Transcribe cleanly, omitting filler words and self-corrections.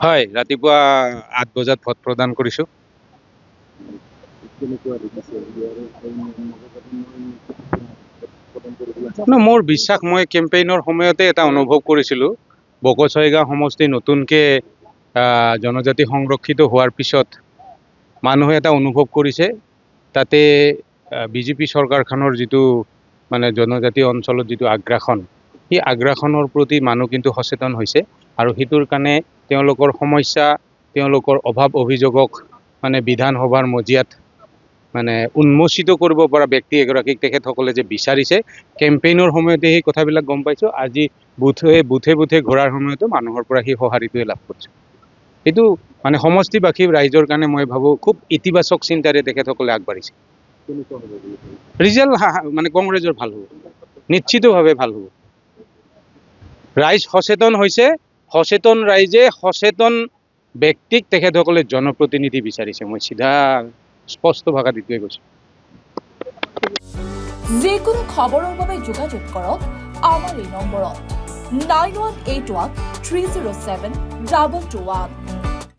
হয়, ৰাতিপুৱা ৮ বজাত ভোট প্ৰদান কৰিছোঁ। মোৰ বিশ্বাস, মই কেম্পেইনৰ সময়তে এটা অনুভৱ কৰিছিলোঁ। বকছৰীগাঁও সমষ্টি নতুনকৈ জনজাতি সংৰক্ষিত হোৱাৰ পিছত মানুহে এটা অনুভৱ কৰিছে, তাতে বিজেপি চৰকাৰখনৰ যিটো মানে জনজাতি অঞ্চলত যিটো আগ্ৰাসন, সেই আগ্ৰাসনৰ প্ৰতি মানুহ কিন্তু সচেতন হৈছে। আৰু সেইটোৰ কাৰণে তেওঁলোকৰ সমস্যা, তেওঁলোকৰ অভাৱ অভিযোগক মানে বিধানসভাৰ মজিয়াত মানে উন্মোচিত কৰিব পৰা ব্যক্তি এগৰাকীক তেখেতসকলে যে বিচাৰিছে, কেম্পেইনৰ সময়তে সেই কথাবিলাক গম পাইছোঁ। আজি বুথে বুথে ঘূৰাৰ সময়তো মানুহৰ পৰা সেই সঁহাৰিটোৱে লাভ কৰিছোঁ। এইটো মানে সমষ্টিবাসী ৰাইজৰ কাৰণে মই ভাবোঁ খুব ইতিবাচক চিন্তাৰে তেখেতসকলে আগবাঢ়িছে। ৰিজাল্ট মানে কংগ্ৰেছৰ ভাল হ'ব, নিশ্চিতভাৱে ভাল হ'ব। ৰাইজ সচেতন হৈছে, সচেতন ৰাইজে সচেতন ব্যক্তিক তেখেতসকলে জনপ্ৰতিনিধি বিচাৰিছে। মই চিধা স্পষ্ট ভাষাত এইটোৱে কৈছোঁ। যিকোনো খবৰৰ বাবে যোগাযোগ কৰক আমাৰ এই নম্বৰত 9181 307 221।